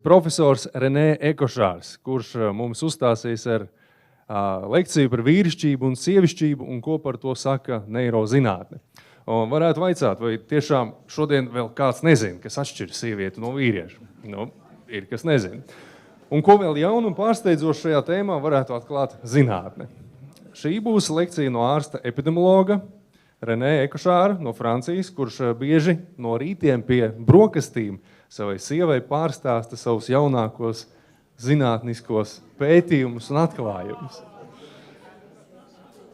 profesors René Ecochārds, kurš mums uzstāsīs ar lekciju par vīrišķību un sievišķību un ko par to saka neirozinātne. Un varētu vaicāt, vai tiešām šodien vēl kāds nezina, kas atšķir sievieti no vīrieša. Nu, ir, kas nezina. Un ko vēl jaunu un pārsteidzošu šajā tēmā varētu atklāt zinātne. Šī būs lekcija no ārsta epidemiologa René Ecochārda no Francijas, kurš bieži no rītiem pie brokastīm savai sievai pārstāsta savus jaunākos zinātniskos pētījumus un atklājumus.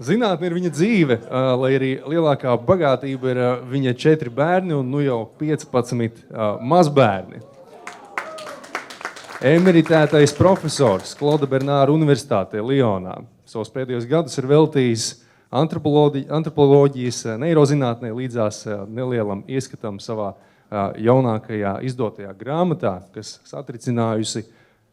Zinātne ir viņa dzīve, lai arī lielākā bagātība ir viņa 4 bērni un nu jau 15 mazbērni. Emeritētais profesors Klauda Bernāra Universitātē Lionā. Savus pēdējos gadus ir veltījis antropoloģijas neirozinātnē līdzās nelielam ieskatam savā jaunākajā izdotajā grāmatā, kas satricinājusi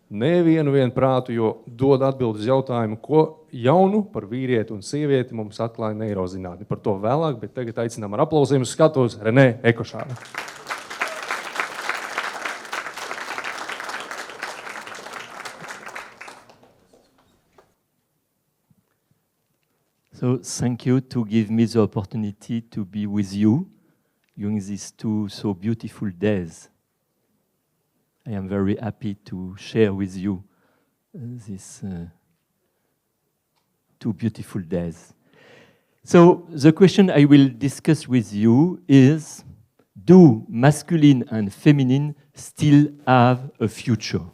nevienu prātu, jo dod atbildi uz jautājumu, ko jaunu par vīrieti un sievieti mums atklāja neirozinātne. Par to vēlāk, bet tagad aicinām ar aplausiem uz skatuves René Ecochārdu. So thank you to give me the opportunity to be with you during these 2 so beautiful days. I am very happy to share with you these 2 beautiful days. So the question I will discuss with you is, do masculine and feminine still have a future?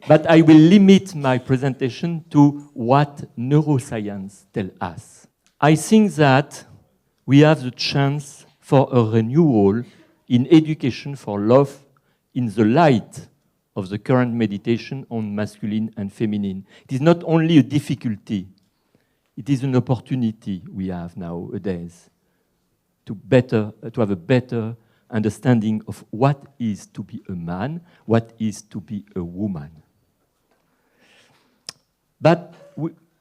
But I will limit my presentation to what neuroscience tells us. I think that we have the chance for a renewal in education for love in the light of the current meditation on masculine and feminine. It is not only a difficulty, it is an opportunity we have nowadays to have a better understanding of what is to be a man, what is to be a woman. But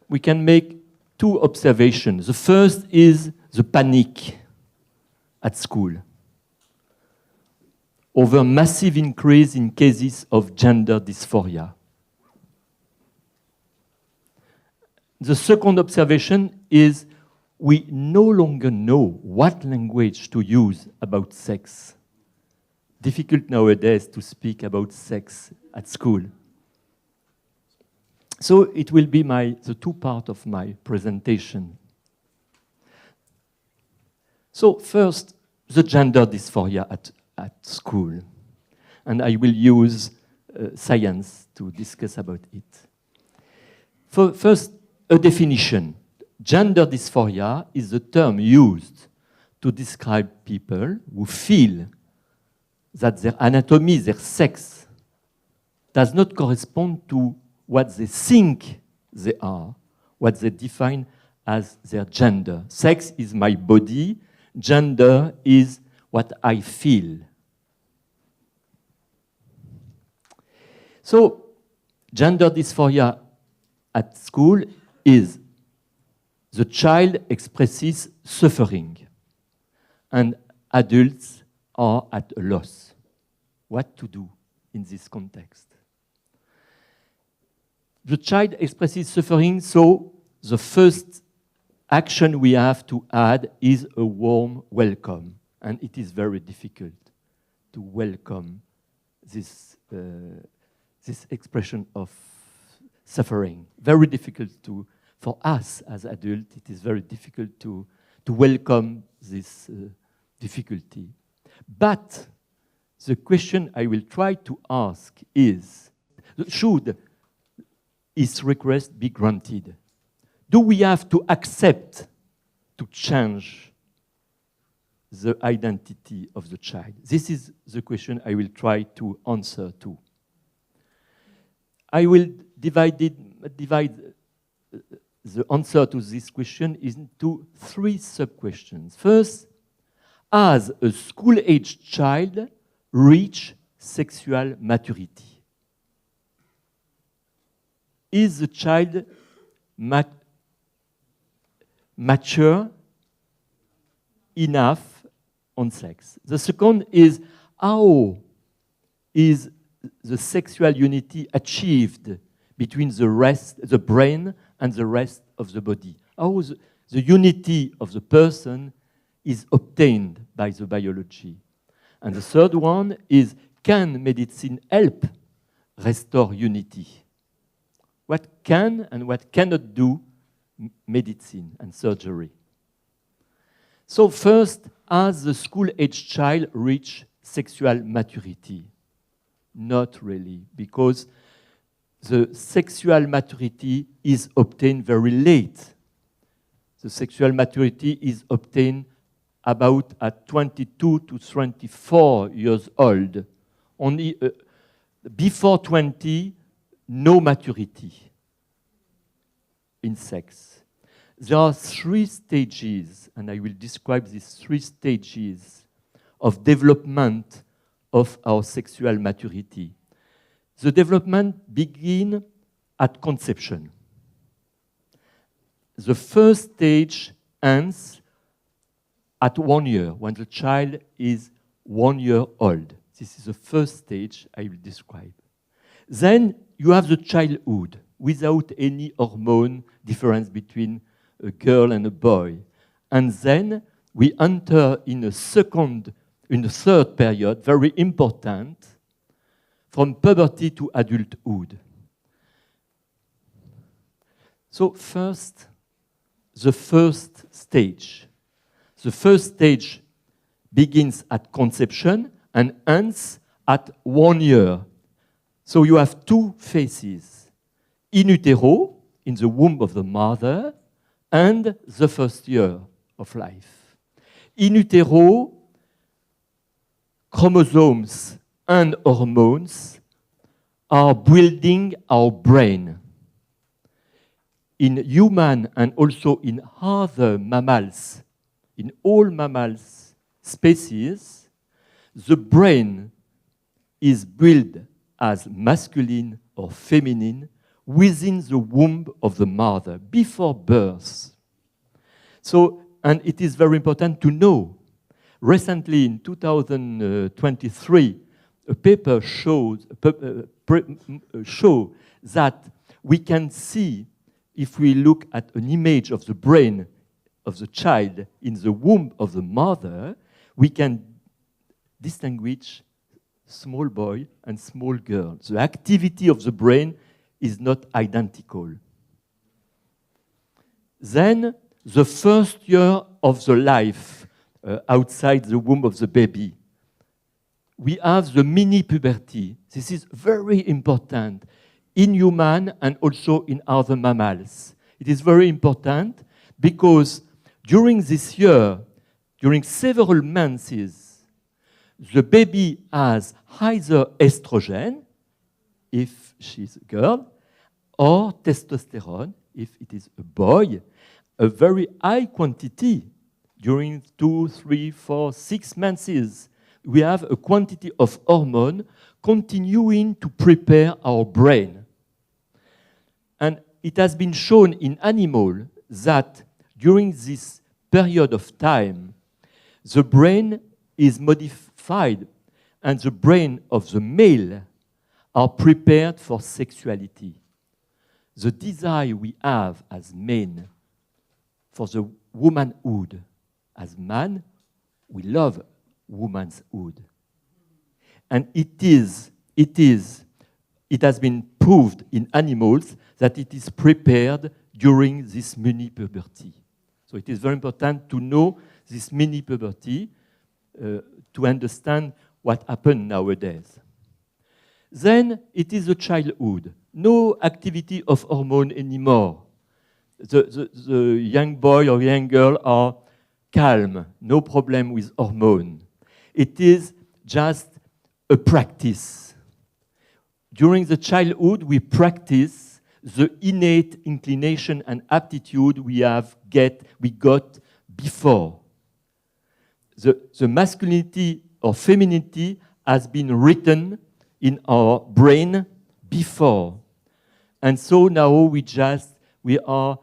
we can make 2 observations. The first is the panic at school over massive increase in cases of gender dysphoria. The second observation is we no longer know what language to use about sex. Difficult nowadays to speak about sex at school. So it will be the 2 parts of my presentation. So first, the gender dysphoria at school. And I will use science to discuss about it. First, a definition. Gender dysphoria is the term used to describe people who feel that their anatomy, their sex, does not correspond to what they think they are, what they define as their gender. Sex is my body, gender is what I feel. So, gender dysphoria at school is the child expresses suffering and adults are at a loss. What to do in this context? The child expresses suffering, so the first action we have to add is a warm welcome. And it is very difficult to welcome this expression of suffering. Very difficult for us as adults, it is very difficult to welcome this difficulty. But the question I will try to ask is, should his request be granted? Do we have to accept to change the identity of the child? This is the question I will try to answer to. I will divide the answer to this question into 3 sub-questions. First, has a school-aged child reached sexual maturity? Is the child mature enough on sex. The second is how is the sexual unity achieved between the brain and the rest of the body? How the unity of the person is obtained by the biology. And the third one is, can medicine help restore unity? What can and what cannot do medicine and surgery? So first, has the school-age child reached sexual maturity? Not really, because the sexual maturity is obtained very late. The sexual maturity is obtained about at 22 to 24 years old. Only before 20, no maturity in sex. There are 3 stages, and I will describe these 3 stages of development of our sexual maturity. The development begins at conception. The first stage ends at 1 year, when the child is 1 year old. This is the first stage I will describe. Then you have the childhood, without any hormone difference between a girl and a boy. And then we enter in a third period, very important, from puberty to adulthood. So first, the first stage. The first stage begins at conception and ends at 1 year. So you have 2 phases. In utero, in the womb of the mother, and the first year of life. In utero, chromosomes and hormones are building our brain. In human and also in other mammals, in all mammals species, the brain is built as masculine or feminine within the womb of the mother, before birth. So, and it is very important to know. Recently, in 2023, a paper shows that we can see, if we look at an image of the brain of the child in the womb of the mother, we can distinguish small boy and small girl. The activity of the brain is not identical. Then, the first year of the life outside the womb of the baby, we have the mini-puberty. This is very important in human and also in other mammals. It is very important because during this year, during several months, the baby has either estrogen, if she's a girl, or testosterone, if it is a boy, a very high quantity. During 2, 3, 4, 6 months, we have a quantity of hormone continuing to prepare our brain. And it has been shown in animals that during this period of time, the brain is modified and the brain of the male are prepared for sexuality. The desire we have as men for the womanhood, as man, we love womanhood. And it has been proved in animals that it is prepared during this mini-puberty. So it is very important to know this mini-puberty to understand what happened nowadays. Then it is the childhood. No activity of hormone anymore. The young boy or young girl are calm, no problem with hormone. It is just a practice. During the childhood, we practice the innate inclination and aptitude we got before. The masculinity or femininity has been written in our brain before. And so now we are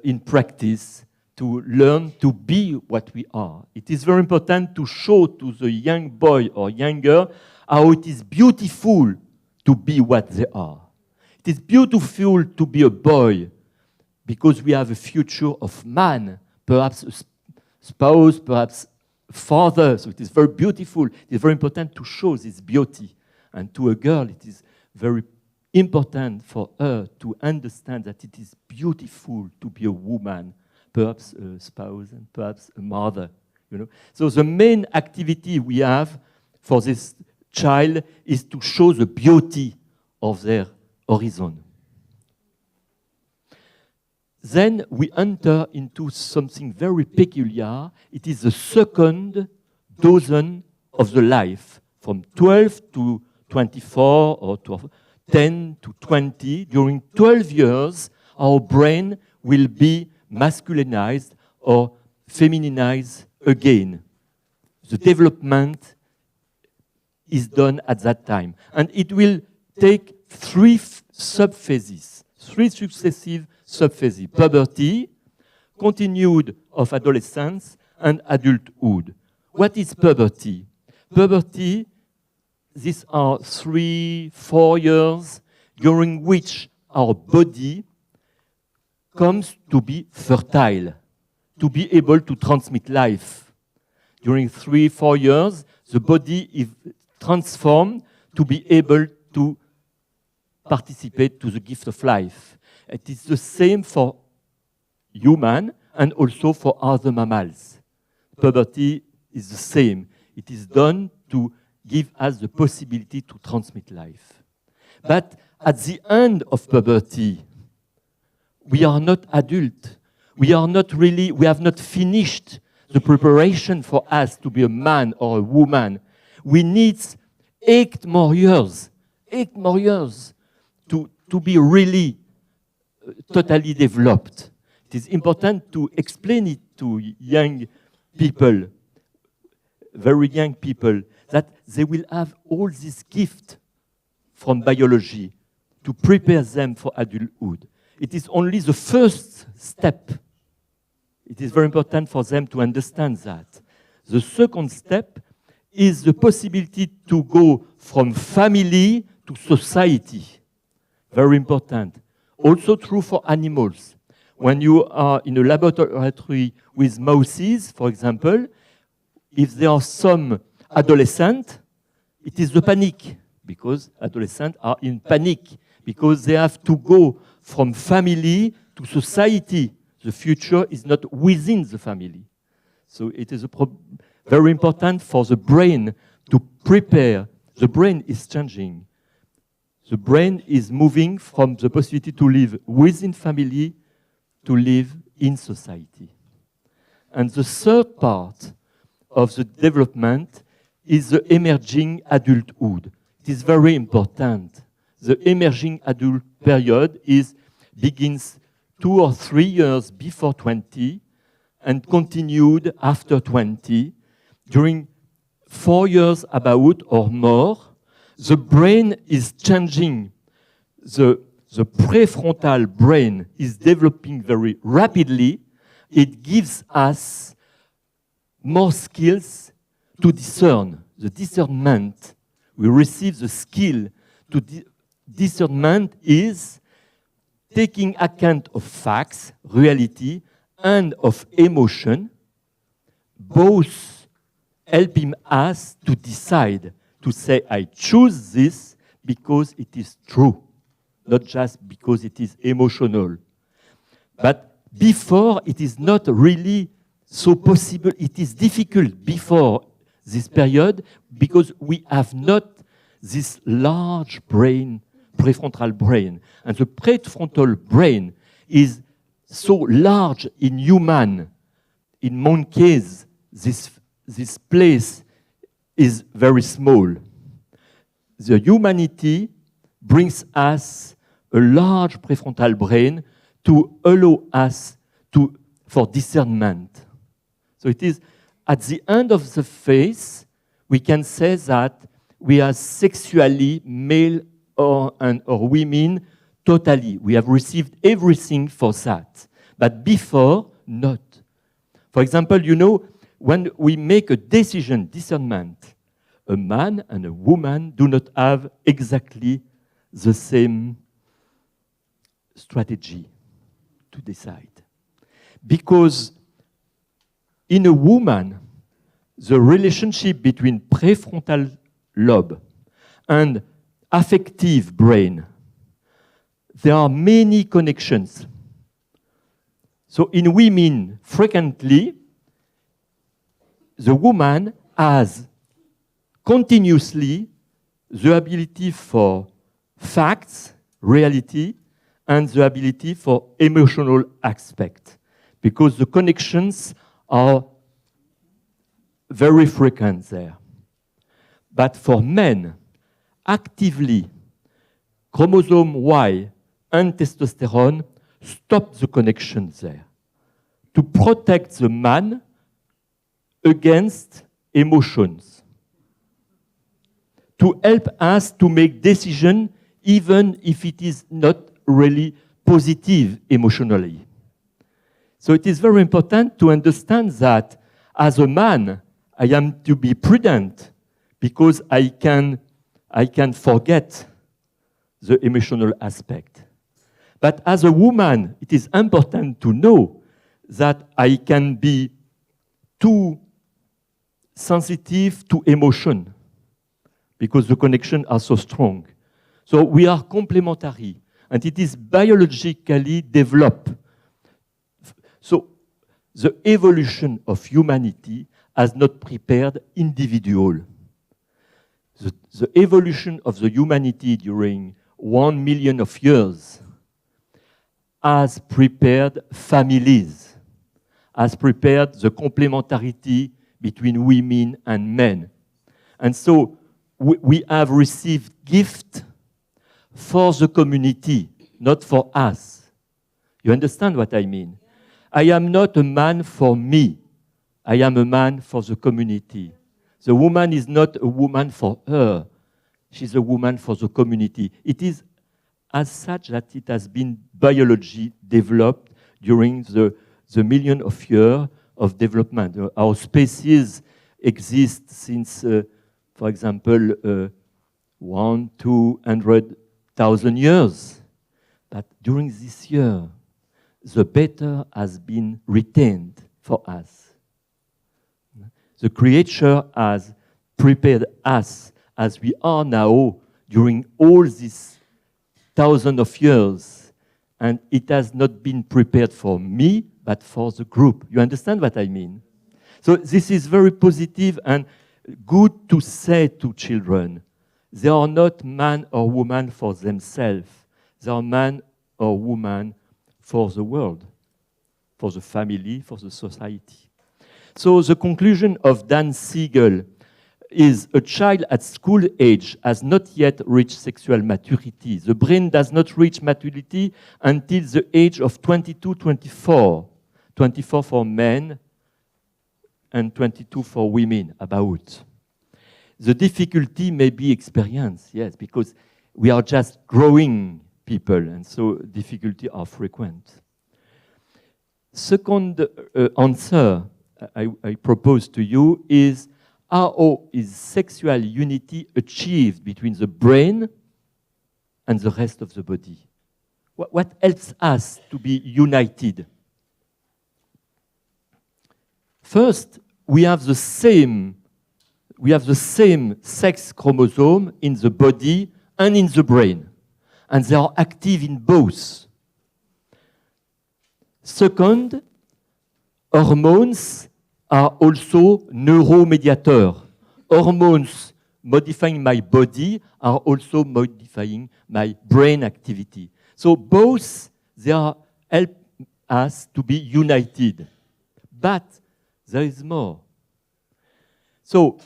in practice to learn to be what we are. It is very important to show to the young boy or young girl how it is beautiful to be what they are. It is beautiful to be a boy because we have a future of man, perhaps a spouse, perhaps a father. So it is very beautiful. It is very important to show this beauty. And to a girl, it is very important for her to understand that it is beautiful to be a woman, perhaps a spouse and perhaps a mother. You know? So the main activity we have for this child is to show the beauty of their horizon. Then we enter into something very peculiar. It is the second dozen of the life, from 12 to 24 or 10 to 20. During 12 years, our brain will be masculinized or femininized again. The development is done at that time. And it will take three subphases, three successive subphases: puberty, continued of adolescence, and adulthood. What is puberty? Puberty, these are 3-4 years during which our body comes to be fertile, to be able to transmit life. During 3-4 years, the body is transformed to be able to participate to the gift of life. It is the same for human and also for other mammals. Puberty is the same. It is done to give us the possibility to transmit life. But at the end of puberty, we are not adult. We have not finished the preparation for us to be a man or a woman. We need 8 more years to be really totally developed. It is important to explain it to young people, very young people, that they will have all this gift from biology to prepare them for adulthood. It is only the first step. It is very important for them to understand that. The second step is the possibility to go from family to society. Very important. Also true for animals. When you are in a laboratory with mouses, for example, if there are some adolescents, it is the panic, because adolescents are in panic, because they have to go from family to society. The future is not within the family. So it is very important for the brain to prepare. The brain is changing. The brain is moving from the possibility to live within family to live in society. And the third part of the development is the emerging adulthood. It is very important. The emerging adult period begins 2 or 3 years before 20 and continued after 20. During 4 years about or more, the brain is changing. The prefrontal brain is developing very rapidly. It gives us more skills to discern. The discernment, we receive the skill to discernment is taking account of facts, reality, and of emotion, both helping us to decide, to say, I choose this because it is true, not just because it is emotional. But before, it is not really so possible. It is difficult before this period because we have not this large brain, prefrontal brain. And the prefrontal brain is so large in human. In monkeys, this place is very small. The humanity brings us a large prefrontal brain to allow us for discernment. So it is at the end of the phase, we can say that we are sexually male or women totally. We have received everything for that. But before, not. For example, you know, when we make a decision, discernment, a man and a woman do not have exactly the same strategy to decide. Because in a woman, the relationship between prefrontal lobe and affective brain, there are many connections. So in women, frequently, the woman has continuously the ability for facts, reality, and the ability for emotional aspect, because the connections are very frequent there. But for men, actively, chromosome Y and testosterone stop the connections there to protect the man against emotions, to help us to make decisions even if it is not really positive emotionally. So it is very important to understand that as a man, I am to be prudent because I can forget the emotional aspect. But as a woman, it is important to know that I can be too sensitive to emotion because the connections are so strong. So we are complementary, and it is biologically developed. So the evolution of humanity has not prepared individual. The evolution of the humanity during 1 million of years has prepared families, has prepared the complementarity between women and men. And so we have received gift for the community, not for us. You understand what I mean? I am not a man for me. I am a man for the community. The woman is not a woman for her. She's a woman for the community. It is as such that it has been biology developed during the million of years of development. Our species exists since, for example, 100,000-200,000 years. But during this year, the better has been retained for us. The Creator has prepared us as we are now during all these thousands of years, and it has not been prepared for me, but for the group. You understand what I mean? So this is very positive and good to say to children. They are not man or woman for themselves. They are man or woman for the world, for the family, for the society. So the conclusion of Dan Siegel is a child at school age has not yet reached sexual maturity. The brain does not reach maturity until the age of 22, 24. 24 for men and 22 for women, about. The difficulty may be experienced, yes, because we are just growing people, and so difficulties are frequent. Second answer I propose to you is how is sexual unity achieved between the brain and the rest of the body? What helps us to be united? First, we have the same sex chromosome in the body and in the brain, and they are active in both. Second, hormones are also neuromediators. Hormones modifying my body are also modifying my brain activity. So both, they are help us to be united. But there is more. So,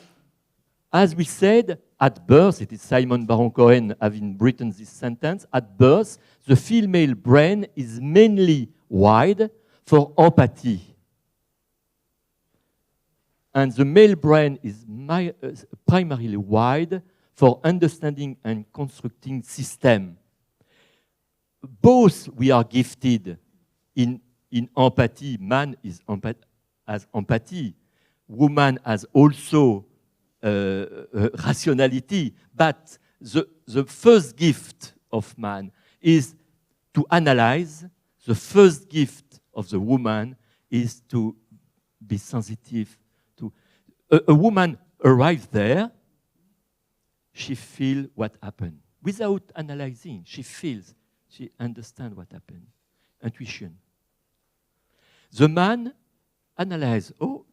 as we said, at birth, it is Simon Baron-Cohen having written this sentence, at birth, the female brain is mainly wired for empathy. And the male brain is primarily wired for understanding and constructing system. Both we are gifted in empathy. Man is has empathy. Woman has also rationality. But the first gift of man is to analyze. The first gift of the woman is to be sensitive to. A woman arrives there, she feels what happened. Without analyzing, she feels, she understands what happened. Intuition. The man analyzes, oh,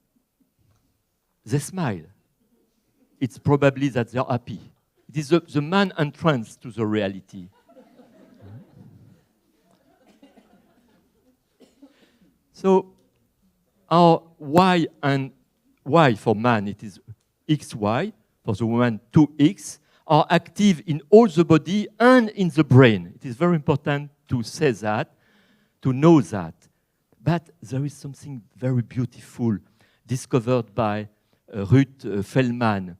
they smile. It's probably that they're happy. It is the man entrance to the reality. So, our Y and Y for man, it is XY, for the woman 2X, are active in all the body and in the brain. It is very important to say that, to know that. But there is something very beautiful discovered by Ruth Feldman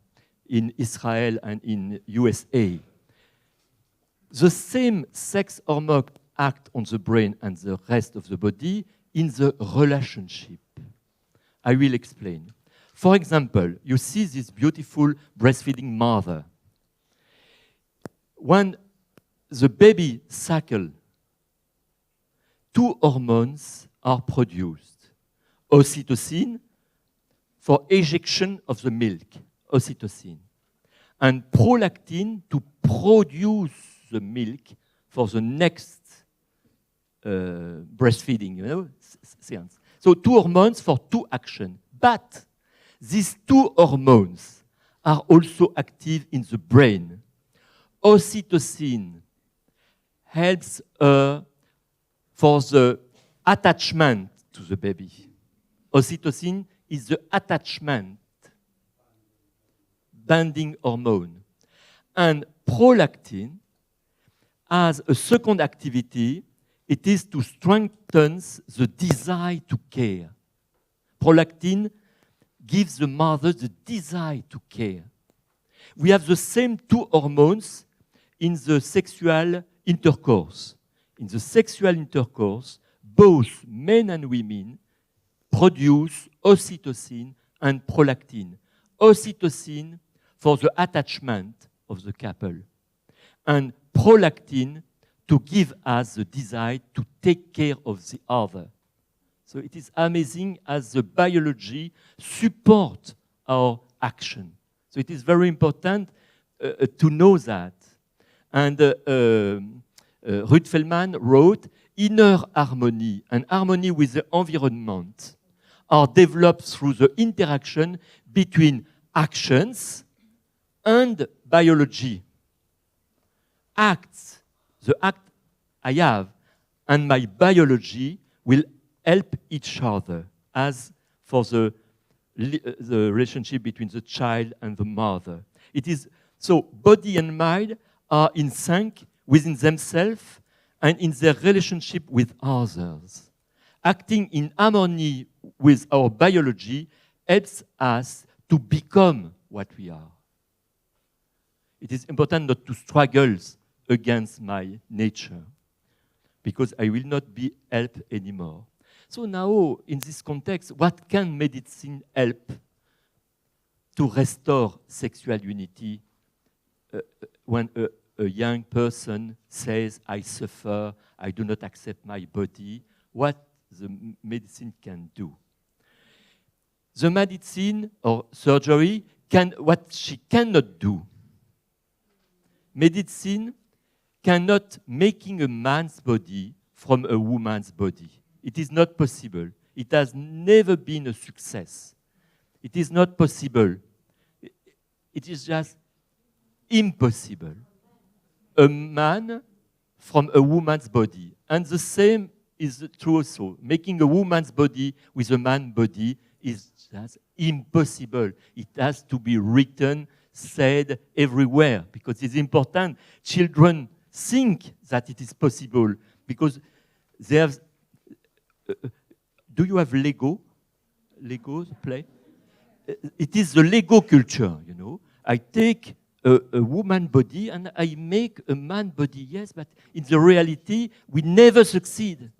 in Israel and in USA. The same sex hormone act on the brain and the rest of the body in the relationship. I will explain. For example, you see this beautiful breastfeeding mother. When the baby suckles, 2 hormones are produced. Oxytocin for ejection of the milk, oxytocin, and prolactin to produce the milk for the next breastfeeding, science. So 2 hormones for 2 actions. But these 2 hormones are also active in the brain. Oxytocin helps her for the attachment to the baby. Oxytocin is the attachment, bonding hormone. And prolactin has a second activity. It is to strengthen the desire to care. Prolactin gives the mother the desire to care. We have the same 2 hormones in the sexual intercourse. In the sexual intercourse, both men and women produce oxytocin and prolactin. Oxytocin for the attachment of the couple, and prolactin to give us the desire to take care of the other. So it is amazing as the biology supports our action. So it is very important to know that. And Ruth Feldman wrote, inner harmony and harmony with the environment are developed through the interaction between actions and biology. Acts, the act I have, and my biology will help each other, as for the relationship between the child and the mother. It is so body and mind are in sync within themselves and in their relationship with others. Acting in harmony with our biology helps us to become what we are. It is important not to struggle against my nature, because I will not be helped anymore. So now, in this context, what can medicine help to restore sexual unity when a young person says, I suffer, I do not accept my body? What the medicine can do? The medicine or surgery what she cannot do. Medicine cannot making a man's body from a woman's body. It is not possible. It has never been a success. It is not possible. It is just impossible. A man from a woman's body. And the same is true also. Making a woman's body with a man's body is just impossible. It has to be written, said everywhere, because it's important. Children think that it is possible because they have. Do you have Lego? Lego play? It is the Lego culture, you know. I take a woman body and I make a man body, yes, but in the reality, we never succeed.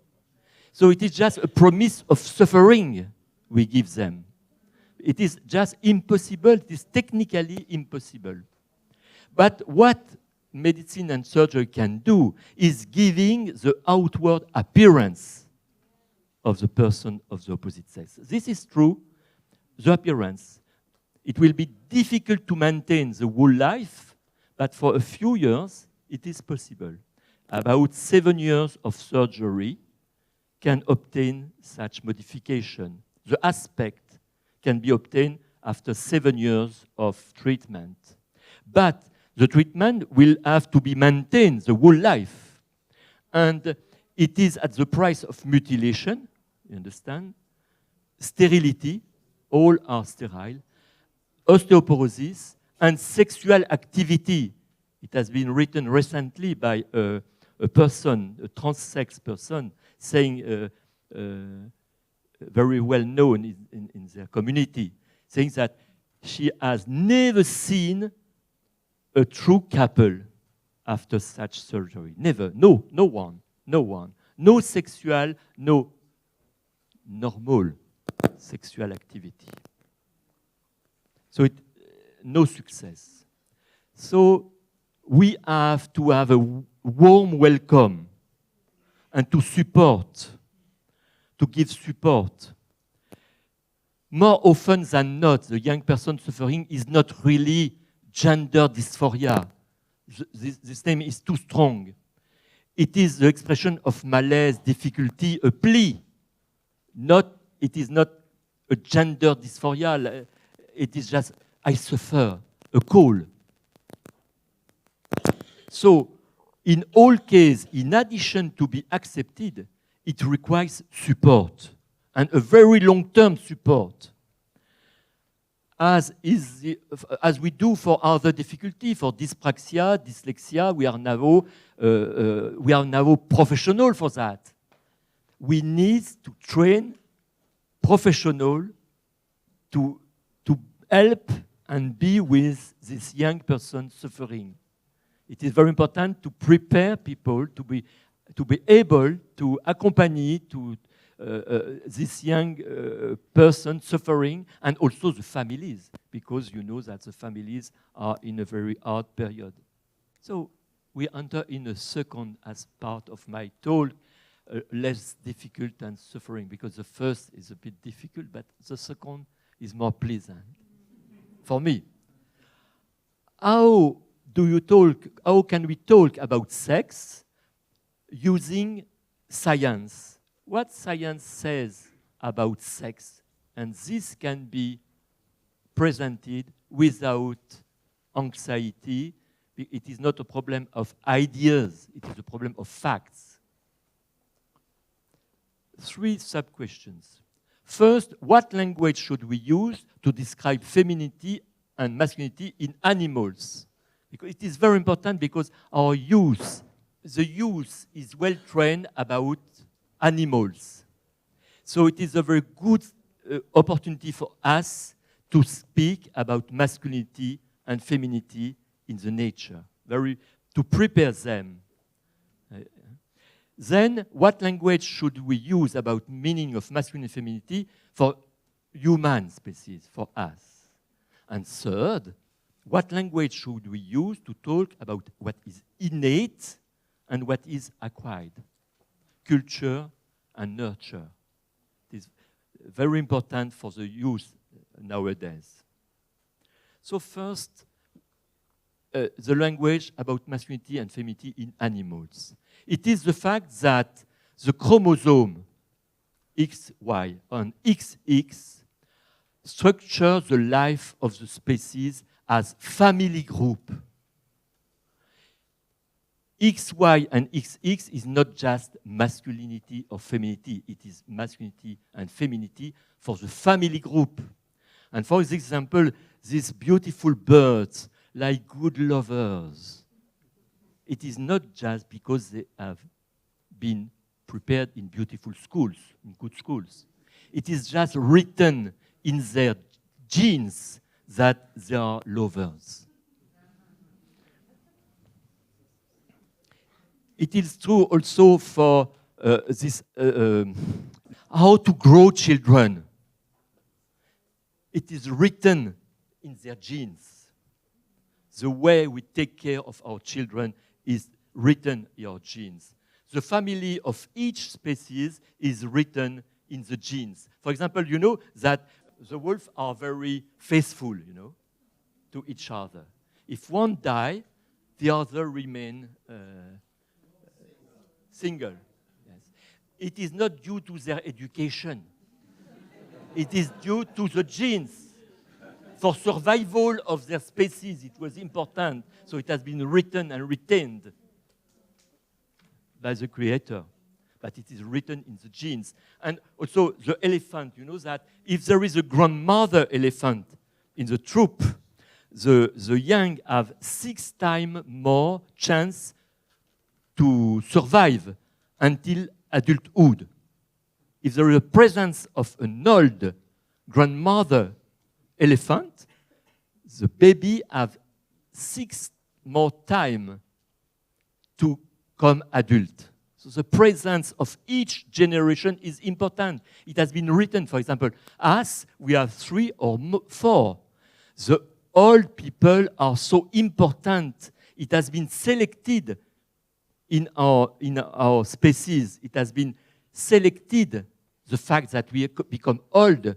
So it is just a promise of suffering. we give them. It is just impossible. It is technically impossible. But what medicine and surgery can do is giving the outward appearance of the person of the opposite sex. This is true, the appearance. It will be difficult to maintain the whole life, but for a few years, it is possible. About 7 years of surgery can obtain such modification. The aspect can be obtained after 7 years of treatment. But the treatment will have to be maintained the whole life. And it is at the price of mutilation, you understand? Sterility, all are sterile, osteoporosis, and sexual activity. It has been written recently by a person, a transsex person, saying, very well known in their community, saying that she has never seen a true couple after such surgery. Never. No one. No sexual, no normal sexual activity. So no success. So we have to have a warm welcome and to support, to give support. More often than not, the young person suffering is not really gender dysphoria. This name is too strong. It is the expression of malaise, difficulty, a plea. It is not a gender dysphoria. It is just, I suffer, a call. So, in all cases, in addition to be accepted, it requires support, and a very long-term support. As we do for other difficulty, for dyspraxia, dyslexia, we are now professional for that. We need to train professional to help and be with this young person suffering. It is very important to prepare people to be able to accompany this young person suffering, and also the families, because you know that the families are in a very hard period. So we enter in a second as part of my talk, less difficult and suffering, because the first is a bit difficult, but the second is more pleasant for me. How can we talk about sex using science? What science says about sex, and this can be presented without anxiety. It is not a problem of ideas, it is a problem of facts. 3 sub-questions. First, what language should we use to describe femininity and masculinity in animals? Because it is very important, because our youth, the youth is well trained about animals. So it is a very good opportunity for us to speak about masculinity and femininity in the nature, to prepare them. Then, what language should we use about meaning of masculinity and femininity for human species, for us? And third, what language should we use to talk about what is innate and what is acquired? Culture and nurture. It is very important for the youth nowadays. So first, the language about masculinity and femininity in animals. It is the fact that the chromosome XY and XX structure the life of the species as family group. XY and XX is not just masculinity or femininity, it is masculinity and femininity for the family group. And for example, these beautiful birds, like good lovers, it is not just because they have been prepared in beautiful schools, in good schools. It is just written in their genes that they are lovers. It is true also for how to grow children. it is written in their genes. The way we take care of our children is written in our genes. The family of each species is written in the genes. For example, you know that the wolves are very faithful, you know, to each other. If one dies, the other remain single. Yes. It is not due to their education. It is due to the genes. For survival of their species, it was important. So it has been written and retained by the creator. But it is written in the genes. And also the elephant, you know that if there is a grandmother elephant in the troop, the young have 6 times more chance to survive until adulthood. If there is a presence of an old grandmother elephant, the baby have 6 more time to come adult. So the presence of each generation is important. It has been written, for example, us, we have 3 or 4. The old people are so important. It has been selected in our species. It has been selected, the fact that we become old.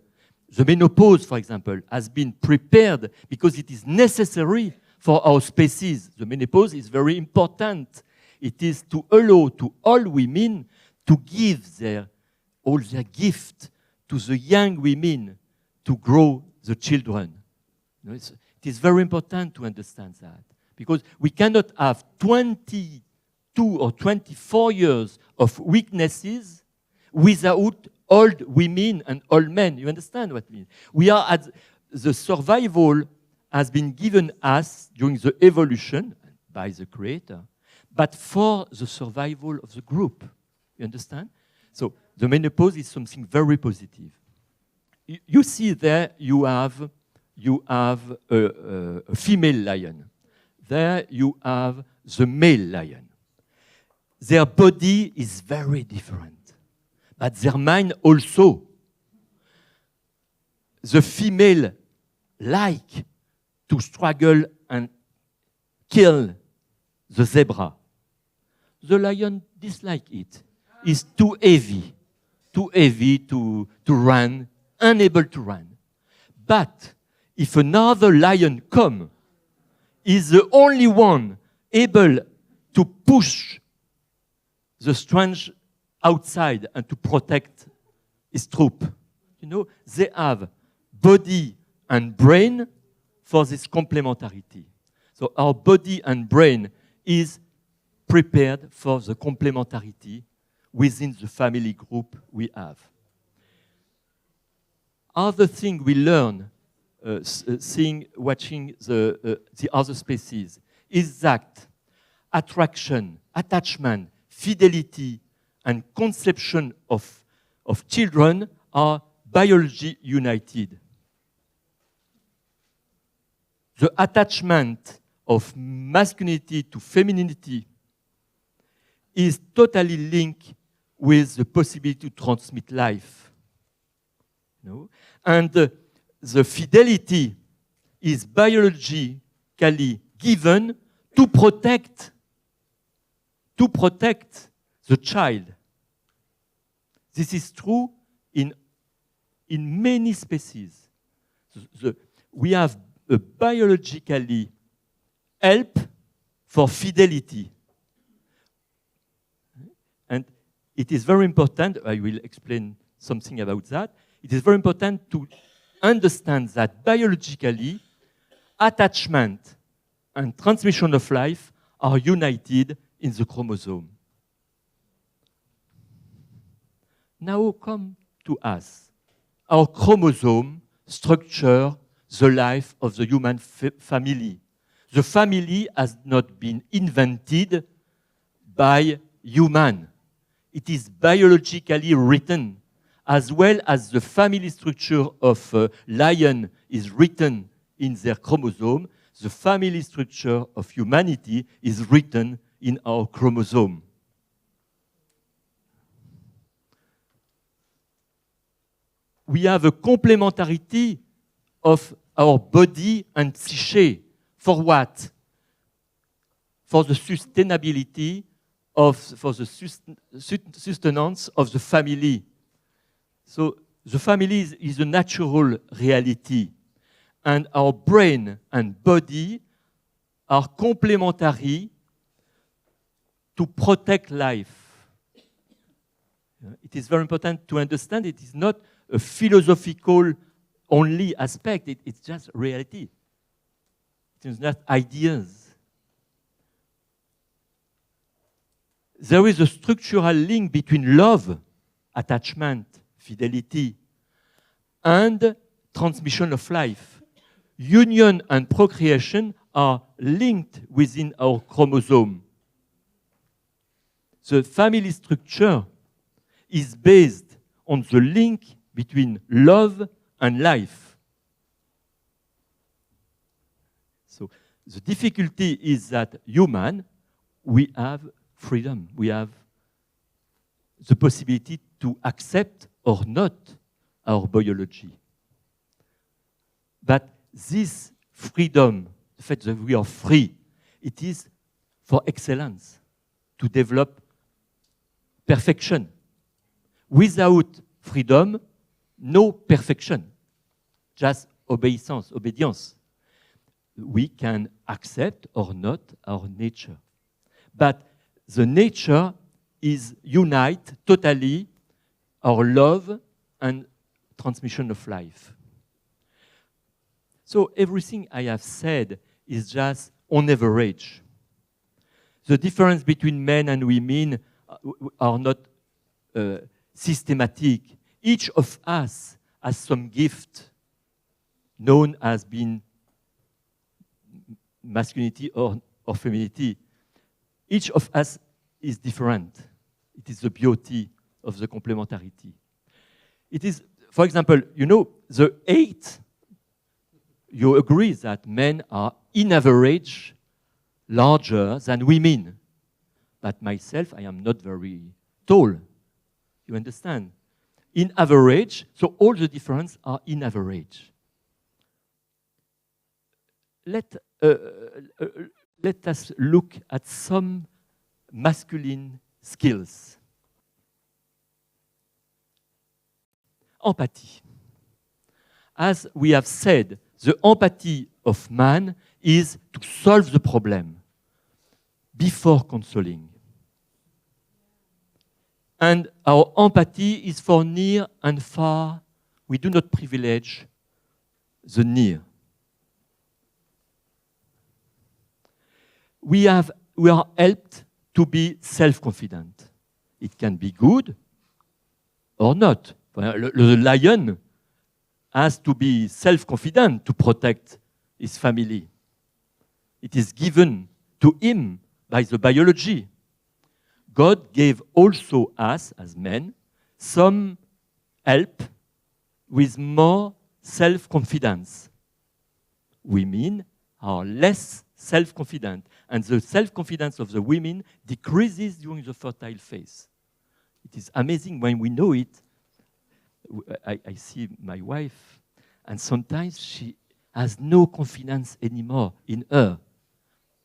The menopause, for example, has been prepared because it is necessary for our species. The menopause is very important. It is to allow to all women to give all their gift to the young women to grow the children. You know, it is very important to understand that because we cannot have 22 or 24 years of weaknesses without old women and old men. You understand what I mean? We are at the survival has been given us during the evolution by the creator, but for the survival of the group. You understand? So the menopause is something very positive. You see there you have a female lion. There you have the male lion. Their body is very different, but their mind also. The female like to struggle and kill the zebra. The lion dislike it. It's too heavy to run, unable to run. But if another lion come, is the only one able to push the strange outside and to protect his troop. You know, they have body and brain for this complementarity. So our body and brain is prepared for the complementarity within the family group we have. Other thing we learn watching the other species is that attraction, attachment, fidelity, and conception of children are biology united. The attachment of masculinity to femininity is totally linked with the possibility to transmit life. You know? And the fidelity is biologically given to protect the child. This is true in many species. We have a biologically help for fidelity. And it is very important, I will explain something about that. It is very important to understand that biologically, attachment and transmission of life are united in the chromosome. Now come to us. Our chromosome structure the life of the human family. The family has not been invented by human. It is biologically written, as well as the family structure of a lion is written in their chromosome. The family structure of humanity is written in our chromosome. We have a complementarity of our body and psyche. For what? For the sustainability for the sustenance of the family. So the family is a natural reality, and our brain and body are complementary to protect life. It is very important to understand it is not a philosophical only aspect, it's just reality. It is not ideas. There is a structural link between love, attachment, fidelity, and transmission of life. Union and procreation are linked within our chromosome. The family structure is based on the link between love and life. So the difficulty is that human, we have freedom. We have the possibility to accept or not our biology. But this freedom, the fact that we are free, it is for excellence, to develop perfection. Without freedom, no perfection, just obedience. We can accept or not our nature. But the nature is unite totally our love and transmission of life. So everything I have said is just on average. The difference between men and women are not systematic. Each of us has some gift known as being masculinity or femininity. Each of us is different. It is the beauty of the complementarity. It is, for example, you know, the 8, you agree that men are, in average, larger than women. But myself, I am not very tall. You understand? In average, so all the differences are in average. Let us look at some masculine skills. Empathy. As we have said, the empathy of man is to solve the problem before consoling. And our empathy is for near and far. We do not privilege the near. We are helped to be self-confident. It can be good or not. The lion has to be self-confident to protect his family. It is given to him by the biology. God gave also us, as men, some help with more self-confidence. Women are less self-confident, and the self-confidence of the women decreases during the fertile phase. It is amazing when we know it. I see my wife, and sometimes she has no confidence anymore in her.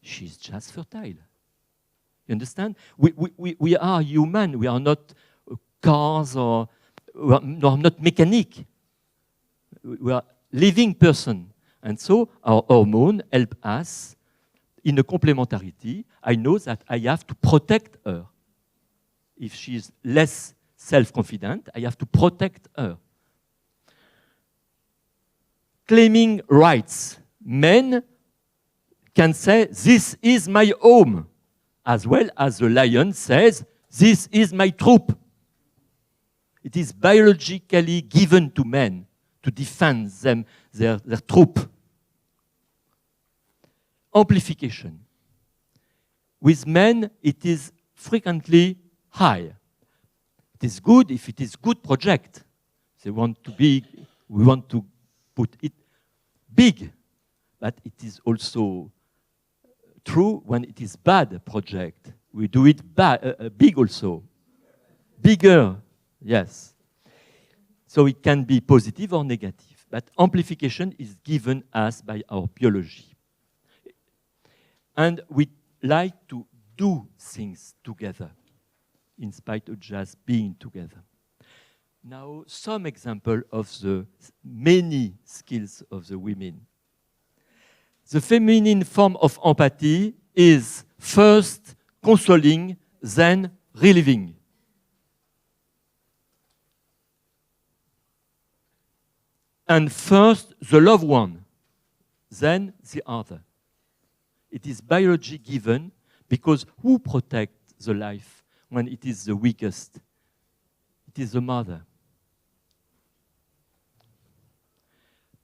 She's just fertile. You understand? We are human. We are not cars or we are not mechanic. We are living person. And so our hormone help us in a complementarity. I know that I have to protect her. If she is less self-confident, I have to protect her. Claiming rights. Men can say, this is my home, as well as the lion says, this is my troop. It is biologically given to men to defend them, their troop. Amplification. With men, it is frequently high. It is good if it is good project. They want to be, we want to put it big, but it is also true when it is bad project. We do it big also. Bigger, yes. So it can be positive or negative. but amplification is given us by our biology. And we like to do things together, in spite of just being together. Now, some example of the many skills of the women. The feminine form of empathy is first consoling, then relieving. And first the loved one, then the other. It is biology given, because who protects the life when it is the weakest? It is the mother.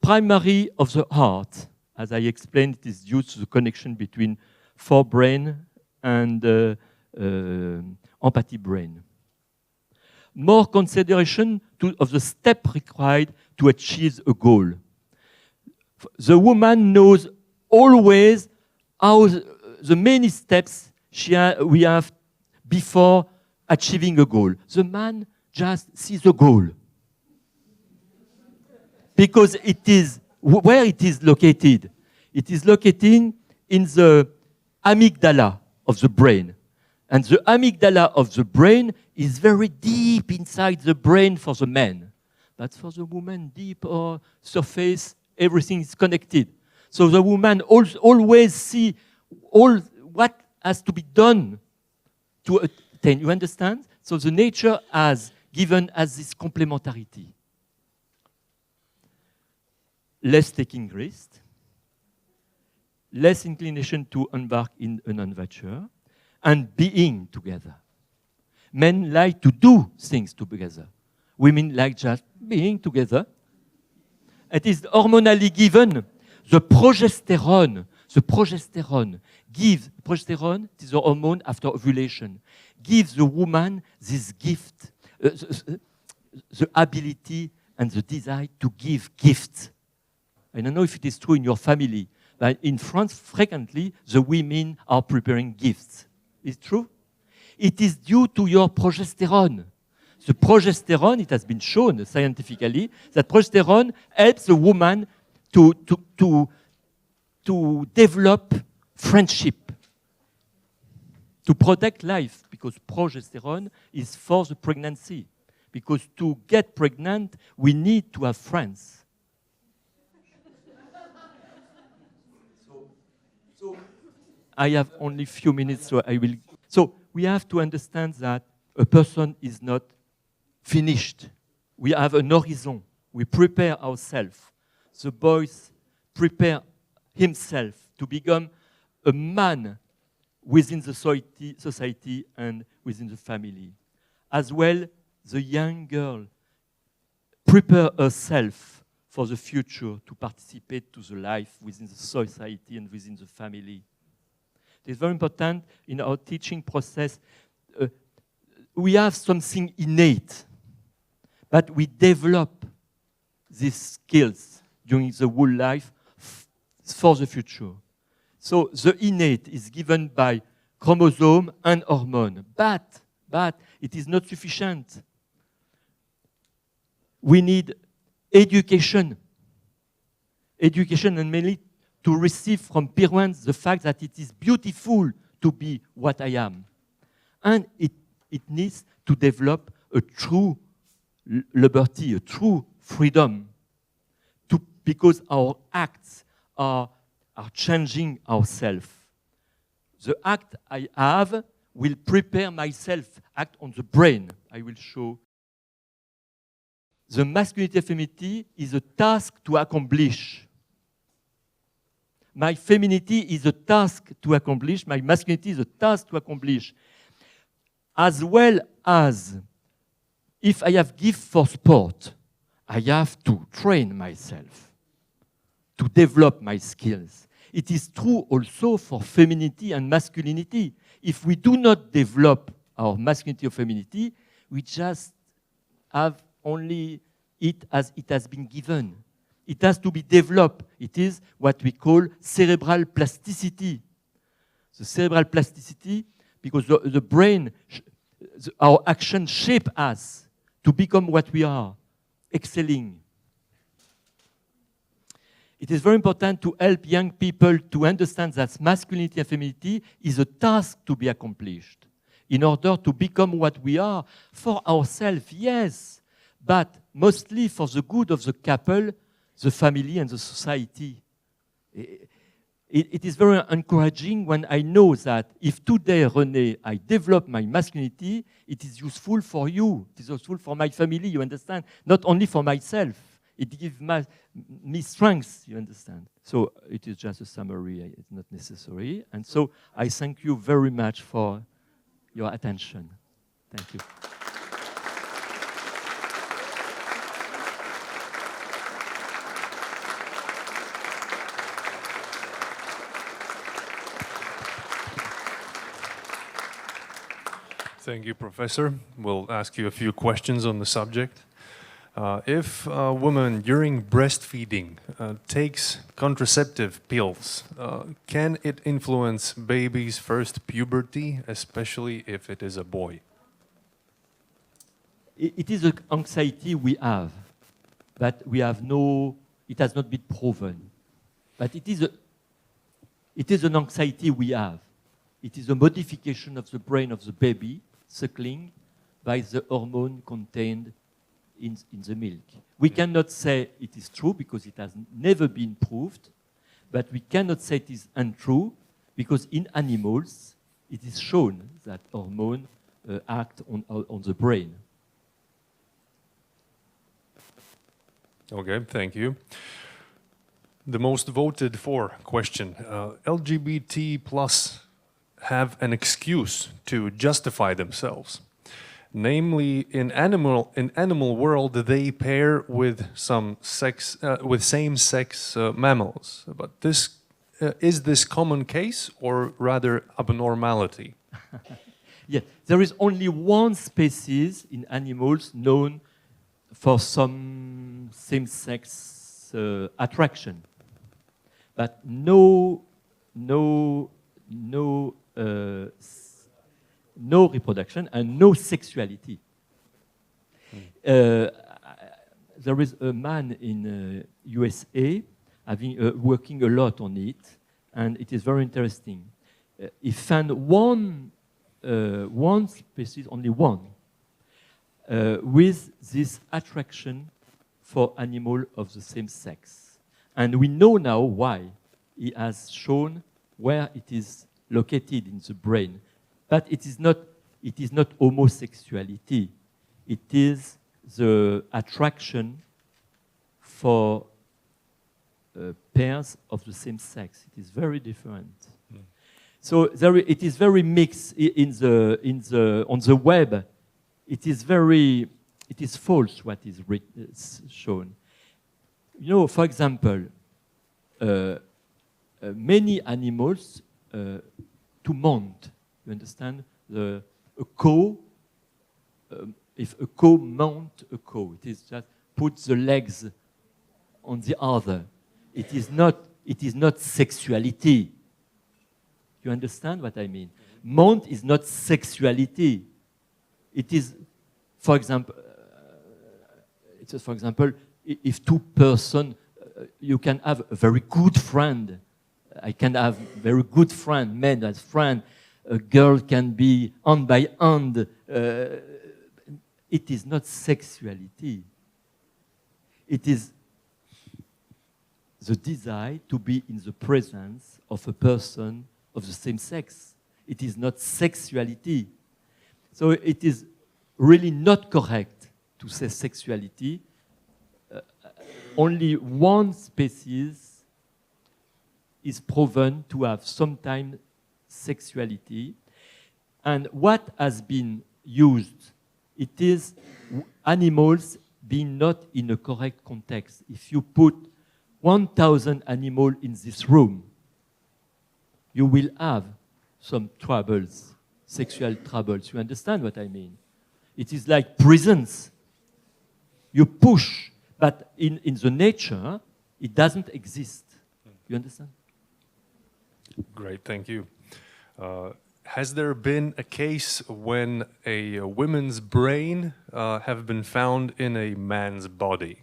Primary of the heart, as I explained, it is due to the connection between forebrain and empathy brain. More consideration of the step required to achieve a goal. The woman knows always how the many steps we have before achieving a goal. The man just sees the goal. Because it is where it is located. It is located in the amygdala of the brain. And the amygdala of the brain is very deep inside the brain for the man. But for the woman, deep or surface, everything is connected. So the woman always see all what has to be done to attain. You understand? So the nature has given us this complementarity. Less taking risks, less inclination to embark in an adventure, and being together. Men like to do things together. Women like just being together. It is hormonally given. The progesterone gives, progesterone, it is a hormone after ovulation, gives the woman this gift, the ability and the desire to give gifts. I don't know if it is true in your family, but in France, frequently, the women are preparing gifts. Is it true? It is due to your progesterone. The progesterone, it has been shown scientifically, that progesterone helps the woman to develop friendship, to protect life, because progesterone is for the pregnancy. Because to get pregnant, we need to have friends. So I have only a few minutes, so I will. So we have to understand that a person is not finished. We have an horizon. We prepare ourselves. The boys prepare himself to become a man within the society and within the family. As well, the young girl prepare herself for the future to participate to the life within the society and within the family. It is very important in our teaching process. We have something innate, but we develop these skills during the whole life for the future. So the innate is given by chromosome and hormone, but it is not sufficient. We need education and mainly to receive from parents the fact that it is beautiful to be what I am. And it needs to develop a true liberty, a true freedom, because our acts are changing ourselves. The act I have will prepare myself, act on the brain. I will show. The masculinity and femininity is a task to accomplish. My femininity is a task to accomplish. My masculinity is a task to accomplish. As well as if I have gift for sport, I have to train myself to develop my skills. It is true also for femininity and masculinity. If we do not develop our masculinity or femininity, we just have only it as it has been given. It has to be developed. It is what we call cerebral plasticity. The cerebral plasticity, because the brain, our actions shape us to become what we are, excelling. It is very important to help young people to understand that masculinity and femininity is a task to be accomplished in order to become what we are for ourselves, yes, but mostly for the good of the couple, the family, and the society. It is very encouraging when I know that if today, René, I develop my masculinity, it is useful for you, it is useful for my family, you understand? Not only for myself. It gives me strength, you understand? So it is just a summary, it's not necessary. And so I thank you very much for your attention. Thank you. Thank you, Professor. We'll ask you a few questions on the subject. If a woman during breastfeeding takes contraceptive pills, can it influence baby's first puberty, especially if it is a boy? It is an anxiety we have, but we have it has not been proven. But it is an anxiety we have. It is a modification of the brain of the baby suckling by the hormone contained in the milk. We cannot say it is true because it has never been proved, but we cannot say it is untrue because in animals it is shown that hormones act on the brain. Okay, thank you. The most voted for question, LGBT plus have an excuse to justify themselves. Namely, in animal world, they pair with same-sex mammals. But is this common case or rather abnormality? Yes, there is only one species in animals known for some same-sex attraction, but no reproduction and no sexuality. There is a man in USA working a lot on it, and it is very interesting. He found one species, only one, with this attraction for animals of the same sex. And we know now why. He has shown where it is located in the brain. But it is not homosexuality. It is the attraction for pairs of the same sex. It is very different. Mm. So it is very mixed on the web. It is false what is shown. You know, for example, many animals to mount. You understand? If a cow mount a cow, it is just put the legs on the other. It is not sexuality. You understand what I mean? Mount is not sexuality. It is, for example, if two persons, you can have a very good friend. I can have very good friend, men as friend. A girl can be hand by hand. It is not sexuality. It is the desire to be in the presence of a person of the same sex. It is not sexuality. So it is really not correct to say sexuality. Only one species is proven to have sometimes sexuality. And what has been used, it is animals being not in a correct context. If you put 1,000 animals in this room, you will have some troubles, sexual troubles. You understand what I mean? It is like prisons. You push, but in the nature, it doesn't exist. You understand? Great, thank you. Has there been a case when a woman's brain have been found in a man's body?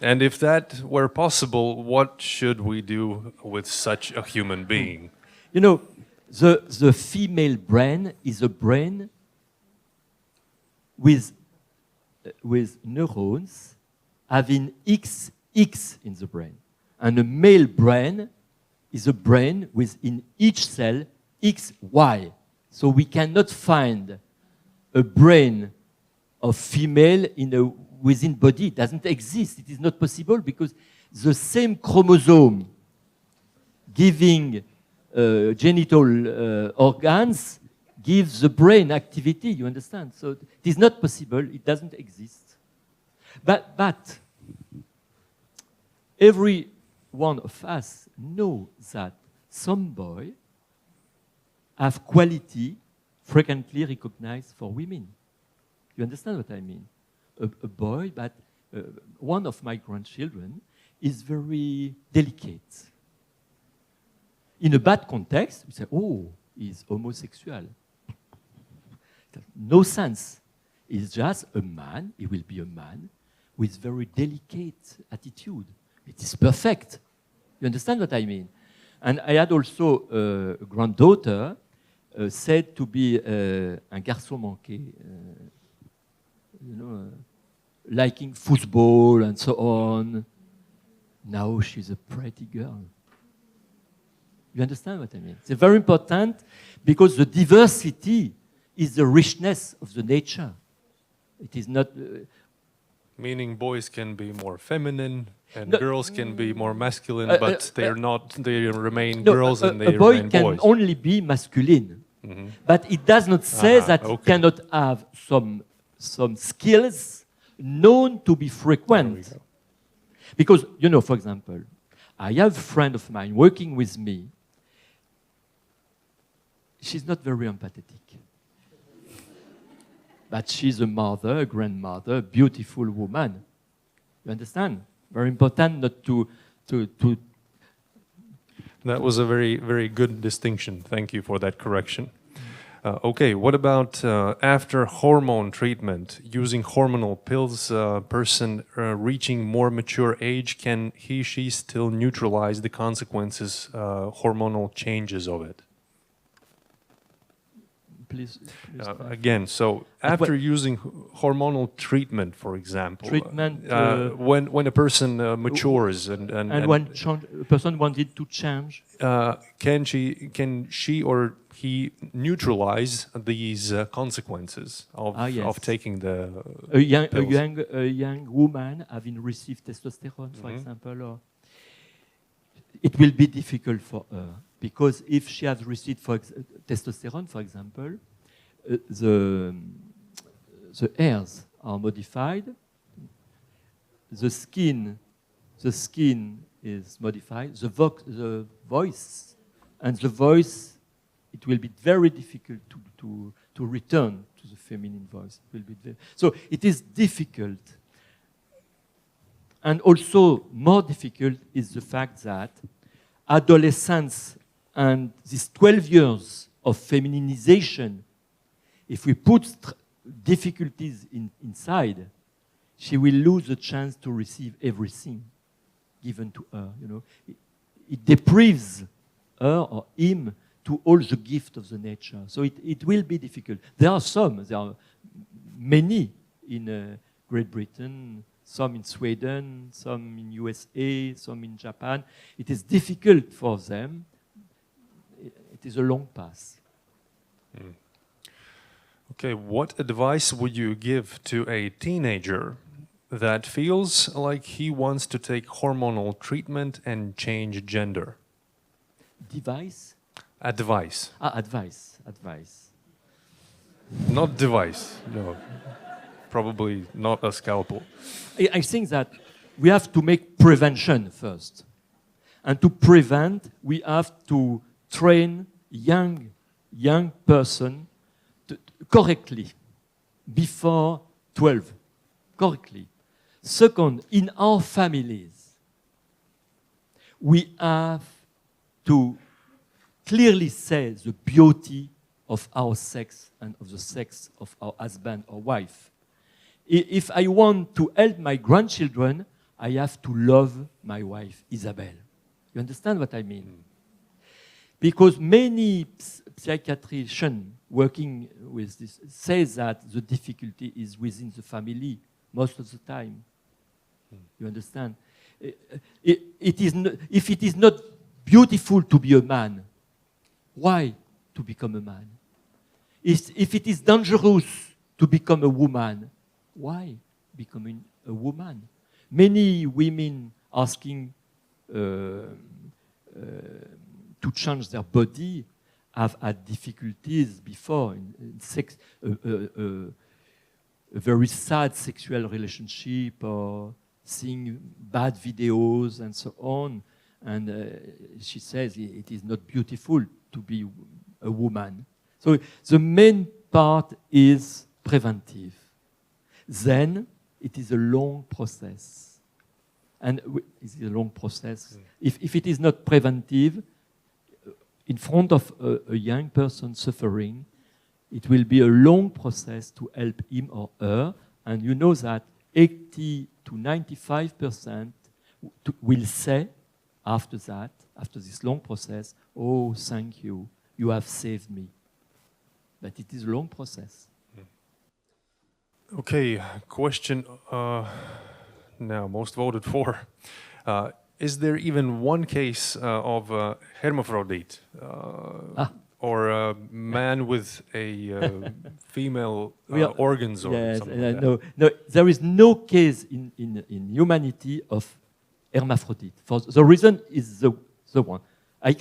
And if that were possible, what should we do with such a human being? You know, the female brain is a brain with neurons having X in the brain. And a male brain is a brain with in each cell XY. So we cannot find a brain of female within body. It doesn't exist. It is not possible because the same chromosome giving genital organs gives the brain activity, you understand? So it is not possible. It doesn't exist. But every one of us know that some boys have quality frequently recognized for women. You understand what I mean? A boy, but one of my grandchildren is very delicate. In a bad context, we say, oh, he's homosexual. No sense. He's just a man, he will be a man, with very delicate attitude. It is perfect. You understand what I mean? And I had also a granddaughter said to be un garçon manqué, you know, liking football and so on. Now she's a pretty girl. You understand what I mean? It's very important because the diversity is the richness of the nature. It is not... Meaning boys can be more feminine and girls can be more masculine, but they remain girls and they remain boys. A boy can only be masculine, but it does not say that he cannot have some skills known to be frequent. Because, you know, for example, I have a friend of mine working with me. She's not very empathetic. But she's a mother, a grandmother, a beautiful woman. You understand? Very important not to... That was a very, very good distinction. Thank you for that correction. Okay, what about after hormone treatment, using hormonal pills, person reaching more mature age, can she still neutralize the consequences, hormonal changes of it? Please again, so after using hormonal treatment, for example, when a person matures and when a person wanted to change, can she or he neutralize these consequences of taking the pills? A young woman having received testosterone, for example, or it will be difficult for her. Because if she has received testosterone, for example, the hairs are modified, the skin is modified, the voice, it will be very difficult to return to the feminine voice. It will be so it is difficult. And also more difficult is the fact that adolescence and these 12 years of femininization, if we put difficulties inside, she will lose the chance to receive everything given to her. You know, it deprives her or him to all the gift of the nature. So it will be difficult. There are many in Great Britain, some in Sweden, some in USA, some in Japan. It is difficult for them. It is a long path. Okay, what advice would you give to a teenager that feels like he wants to take hormonal treatment and change gender? Advice. Advice. Not device, no. Probably not a scalpel. I think that we have to make prevention first. And to prevent, we have to train young person correctly before 12, correctly. Second, in our families, we have to clearly say the beauty of our sex and of the sex of our husband or wife. If I want to help my grandchildren, I have to love my wife, Isabel. You understand what I mean? Because many psychiatricians working with this say that the difficulty is within the family most of the time. You understand? It is if it is not beautiful to be a man, why to become a man? If it is dangerous to become a woman, why becoming a woman? Many women asking to change their body have had difficulties before in sex, a very sad sexual relationship or seeing bad videos and so on. And she says it is not beautiful to be a woman. So the main part is preventive. Then it is a long process. And it is a long process. If it is not preventive, in front of a young person suffering, it will be a long process to help him or her. And you know that 80 to 95% will say after that, after this long process, oh, thank you, you have saved me. But it is a long process. Okay, question now most voted for. Is there even one case of hermaphrodite or a man with a female organs or something like that? No, there is no case in humanity of hermaphrodite. For the reason is the one. I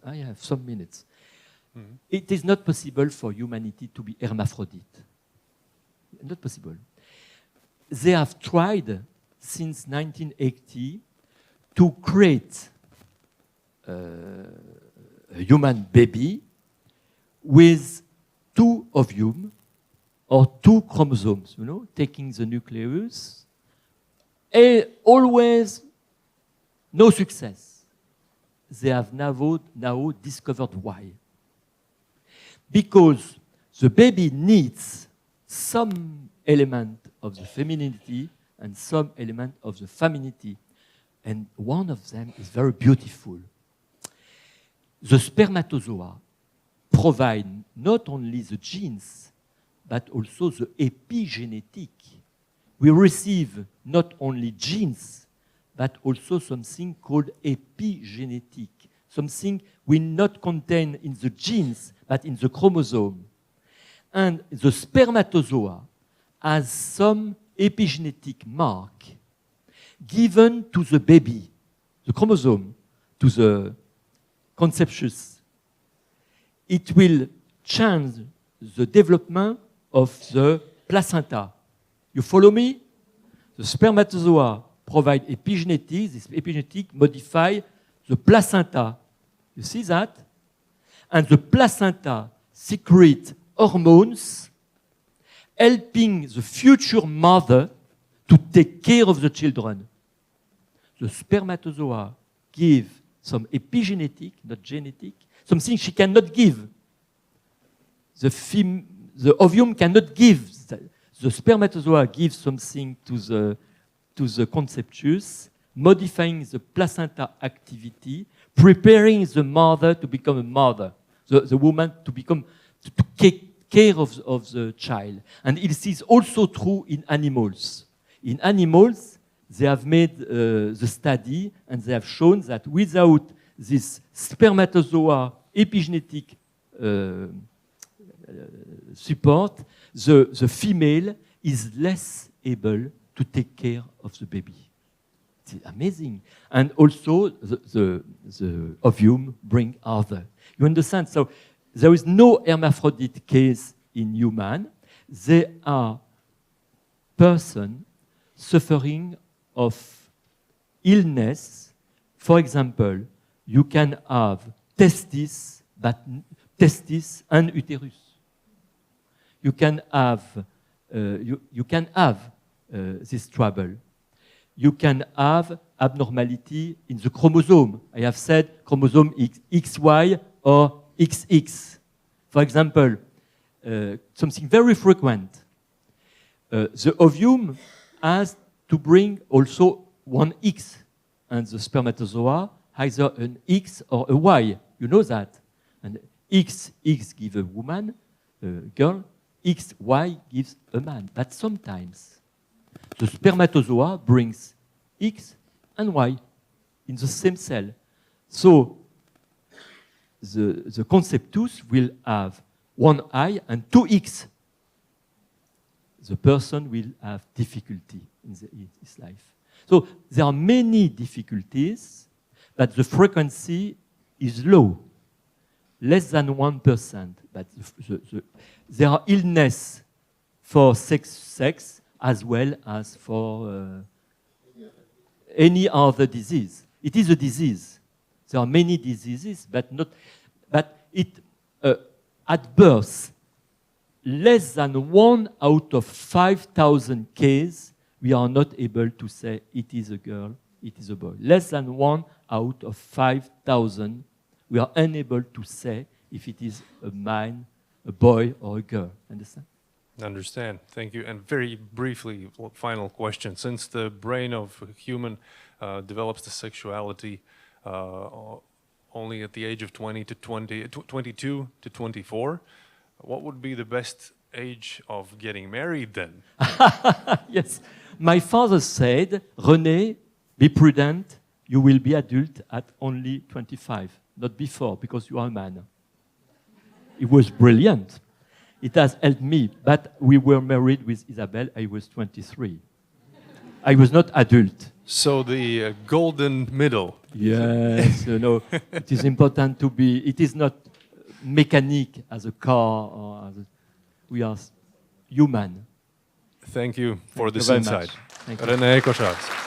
have some minutes. Mm-hmm. It is not possible for humanity to be hermaphrodite. Not possible. They have tried since 1980 to create a human baby with two ovumes or two chromosomes, you know, taking the nucleus, and always no success. They have now discovered why. Because the baby needs some element of the femininity and some element of the femininity. And one of them is very beautiful. The spermatozoa provide not only the genes, but also the epigenetic. We receive not only genes, but also something called epigenetic, something we not contain in the genes, but in the chromosome. And the spermatozoa has some epigenetic mark given to the baby, the chromosome, to the conceptus. It will change the development of the placenta. You follow me? The spermatozoa provide epigenetic. This epigenetic modify the placenta. You see that? And the placenta secrete hormones helping the future mother to take care of the children. The spermatozoa give some epigenetic, not genetic, something she cannot give. The ovum cannot give. The spermatozoa gives something to the conceptus, modifying the placenta activity, preparing the mother to become a mother, the woman to take care of the child. And it is also true in animals. In animals, they have made the study and they have shown that without this spermatozoa epigenetic support, the female is less able to take care of the baby. It's amazing. And also the ovum bring other. You understand? So there is no hermaphrodite case in human. They are person suffering of illness. For example, you can have testis and uterus. You can have this trouble. You can have abnormality in the chromosome. I have said chromosome XY or XX. For example, something very frequent. The ovum has to bring also one X, and the spermatozoa either an X or a Y. You know that. And X gives a woman, a girl, XY gives a man. But sometimes the spermatozoa brings X and Y in the same cell. So the conceptus will have one I and two X. The person will have difficulty in his life. So there are many difficulties, but the frequency is low, less than 1%. But there are illness for sex as well as for any other disease. It is a disease. There are many diseases, but at birth, less than 1 out of 5,000 cases, we are not able to say it is a girl, it is a boy. Less than 1 out of 5,000, we are unable to say if it is a man, a boy, or a girl. Understand? Understand. Thank you. And very briefly, final question. Since the brain of a human develops the sexuality only at the age of 22 to 24, what would be the best age of getting married then? Yes. My father said, René, be prudent, you will be adult at only 25, not before, because you are a man. It was brilliant. It has helped me, but we were married with Isabel, I was 23. I was not adult. So the golden middle. Yes, you know, it is important to be, it is not mechanic as a car, or as we are human. Thank you for this very insight. much. Thank you. René Ecochard.